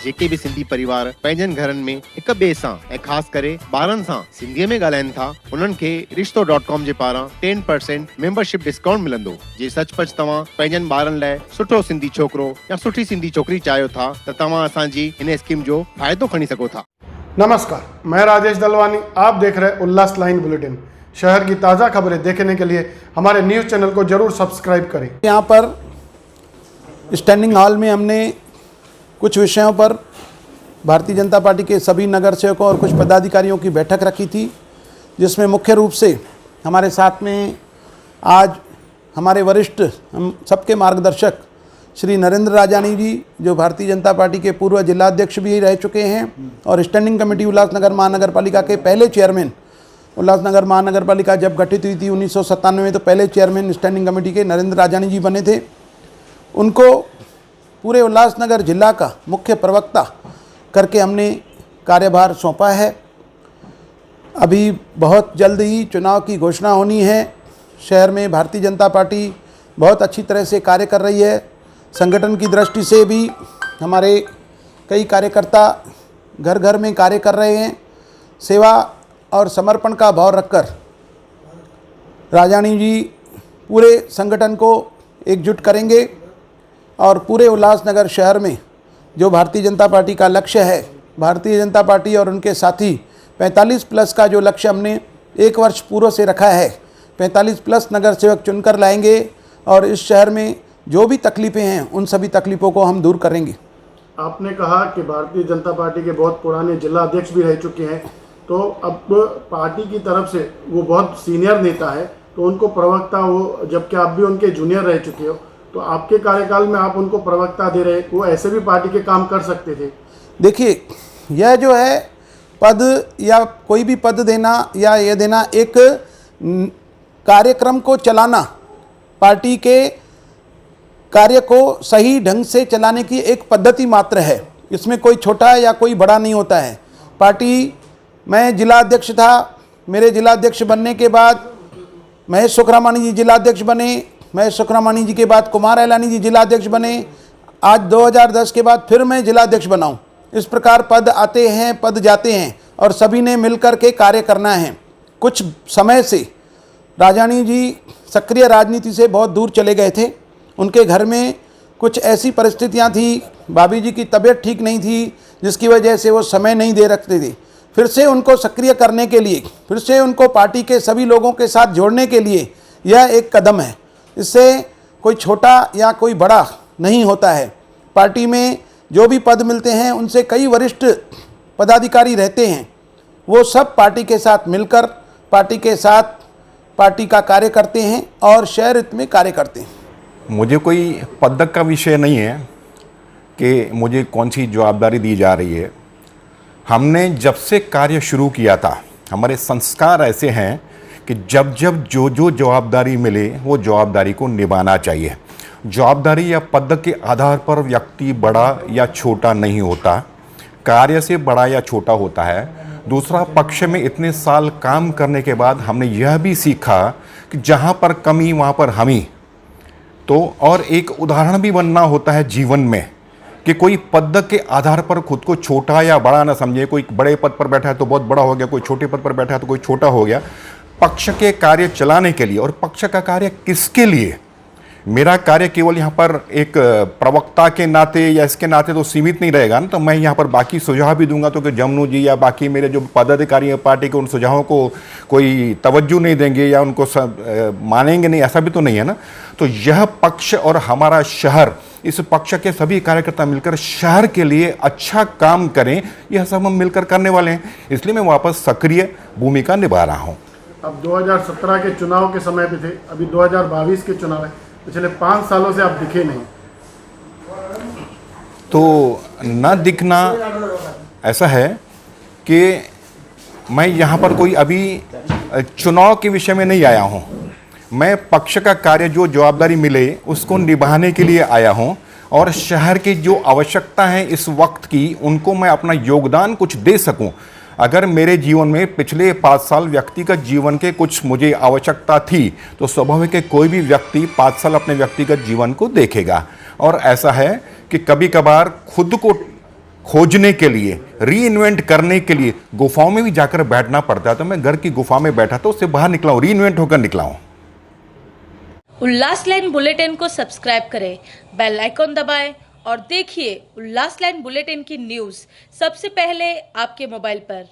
जेके भी सिंधी परिवार पंहिंजनि घरनि में हिक ॿिए सां ऐं ख़ासि करे ॿारनि सां सिंधीअ में ॻाल्हाइनि था, उन्हनि खे रिश्तो.com जे पारां 10% मेंबरशिप डिस्काउंट मिलंदो। जे सचपच तव्हां पंहिंजनि ॿारनि लाइ सुठो सिंधी छोकिरो या सुठी सिंधी छोकिरी चाहियो था त तव्हां असांजी हिन स्कीम जो फ़ाइदो खणी सघो था। नमस्कार, मैं राजेश दलवानी, आप देख रहे हैं उल्लास लाइन बुलेटिन। शहर की ताज़ा खबरें देखने के लिए हमारे न्यूज़ चैनल को जरूर सब्सक्राइब करें। यहाँ पर स्टैंडिंग हॉल में हमने कुछ विषयों पर भारतीय जनता पार्टी के सभी नगर सेवकों और कुछ पदाधिकारियों की बैठक रखी थी, जिसमें मुख्य रूप से हमारे साथ में आज हमारे वरिष्ठ हम सबके मार्गदर्शक श्री नरेंद्र राजानी जी, जो भारतीय जनता पार्टी के पूर्व जिलाध्यक्ष भी रह चुके हैं और स्टैंडिंग कमेटी उल्लासनगर महानगर पालिका के पहले चेयरमैन। उल्लासनगर महानगर पालिका जब गठित हुई थी 1997 में, तो पहले चेयरमैन स्टैंडिंग कमेटी के नरेंद्र राजानी जी बने थे। उनको पूरे उल्लासनगर जिला का मुख्य प्रवक्ता करके हमने कार्यभार सौंपा है। अभी बहुत जल्द ही चुनाव की घोषणा होनी है। शहर में भारतीय जनता पार्टी बहुत अच्छी तरह से कार्य कर रही है। संगठन की दृष्टि से भी हमारे कई कार्यकर्ता घर घर में कार्य कर रहे हैं। सेवा और समर्पण का भाव रखकर राजानी जी पूरे संगठन को एकजुट करेंगे और पूरे उल्लासनगर शहर में जो भारतीय जनता पार्टी का लक्ष्य है, भारतीय जनता पार्टी और उनके साथी 45+ का जो लक्ष्य हमने 1 वर्ष पूर्व से रखा है, 45+ नगर सेवक चुनकर लाएंगे और इस शहर में जो भी तकलीफ़ें हैं उन सभी तकलीफ़ों को हम दूर करेंगे। आपने कहा कि भारतीय जनता पार्टी के बहुत पुराने जिला अध्यक्ष भी रह चुके हैं, तो अब पार्टी की तरफ से वो बहुत सीनियर नेता है, तो उनको प्रवक्ता वो, जबकि आप भी उनके जूनियर रह चुके हो, तो आपके कार्यकाल में आप उनको प्रवक्ता दे रहे, वो ऐसे भी पार्टी के काम कर सकते थे। देखिए, यह जो है पद या कोई भी पद देना या ये देना, एक कार्यक्रम को चलाना, पार्टी के कार्य को सही ढंग से चलाने की एक पद्धति मात्र है। इसमें कोई छोटा या कोई बड़ा नहीं होता है। पार्टी, मैं जिला अध्यक्ष था, मेरे जिला अध्यक्ष बनने के बाद महेश सुखरामानी जी जिला अध्यक्ष बने, महेश सुखरामानी जी के बाद कुमार एलानी जी जिला अध्यक्ष बने, आज 2010 के बाद फिर मैं जिला अध्यक्ष बनाऊँ। इस प्रकार पद आते हैं, पद जाते हैं और सभी ने मिलकर के कार्य करना है। कुछ समय से राजानी जी सक्रिय राजनीति से बहुत दूर चले गए थे। उनके घर में कुछ ऐसी परिस्थितियां थी, भाभी जी की तबीयत ठीक नहीं थी, जिसकी वजह से वो समय नहीं दे रखते थे। फिर से उनको सक्रिय करने के लिए, फिर से उनको पार्टी के सभी लोगों के साथ जोड़ने के लिए यह एक कदम है। इससे कोई छोटा या कोई बड़ा नहीं होता है। पार्टी में जो भी पद मिलते हैं उनसे कई वरिष्ठ पदाधिकारी रहते हैं, वो सब पार्टी के साथ मिलकर पार्टी के साथ पार्टी का कार्य करते हैं और शहर हित में कार्य करते हैं। मुझे कोई पदक का विषय नहीं है कि मुझे कौन सी जवाबदारी दी जा रही है। हमने जब से कार्य शुरू किया था, हमारे संस्कार ऐसे हैं कि जब जब जो जो जवाबदारी मिले वो जवाबदारी को निभाना चाहिए। जवाबदारी या पद के आधार पर व्यक्ति बड़ा या छोटा नहीं होता, कार्य से बड़ा या छोटा होता है। दूसरा, पक्ष में इतने साल काम करने के बाद हमने यह भी सीखा कि जहाँ पर कमी वहाँ पर हामी। तो और एक उदाहरण भी बनना होता है जीवन में कि कोई पद के आधार पर खुद को छोटा या बड़ा ना समझे। कोई बड़े पद पर बैठा है तो बहुत बड़ा हो गया, कोई छोटे पद पर बैठा है तो कोई छोटा हो गया। पक्ष के कार्य चलाने के लिए, और पक्ष का कार्य किसके लिए, मेरा कार्य केवल यहाँ पर एक प्रवक्ता के नाते या इसके नाते तो सीमित नहीं रहेगा ना। तो मैं यहाँ पर बाकी सुझाव भी दूंगा तो कि जमनू जी या बाकी मेरे जो पदाधिकारी हैं पार्टी के, उन सुझावों को कोई तवज्जो नहीं देंगे या उनको मानेंगे नहीं, ऐसा भी तो नहीं है ना। तो यह पक्ष और हमारा शहर, इस पक्ष के सभी कार्यकर्ता मिलकर शहर के लिए अच्छा काम करें, यह सब हम मिलकर करने वाले हैं। इसलिए मैं वापस सक्रिय भूमिका निभा रहा हूँ। अब 2017 के चुनाव के समय पे थे, अभी 2022 के चुनाव है, पिछले 5 सालों से आप दिखे नहीं। तो न दिखना ऐसा है कि मैं यहाँ पर कोई अभी चुनाव के विषय में नहीं आया हूँ। मैं पक्ष का कार्य जो जवाबदारी मिले उसको निभाने के लिए आया हूँ और शहर की जो आवश्यकता है इस वक्त की, उनको मैं अपना योगदान कुछ दे सकूं। अगर मेरे जीवन में पिछले 5 साल व्यक्तिगत जीवन के कुछ मुझे आवश्यकता थी तो स्वाभाविक है कोई भी व्यक्ति 5 साल अपने व्यक्तिगत जीवन को देखेगा। और ऐसा है कि कभी कभार खुद को खोजने के लिए, री करने के लिए गुफाओं में भी जाकर बैठना पड़ता है। तो मैं घर की गुफा में बैठा तो उससे बाहर निकला हूँ, री होकर निकला हूँ। उल्लास लाइन बुलेटिन को सब्सक्राइब करें, बेल आइकॉन दबाएं और देखिए उल्लास लाइन बुलेटिन की न्यूज़ सबसे पहले आपके मोबाइल पर।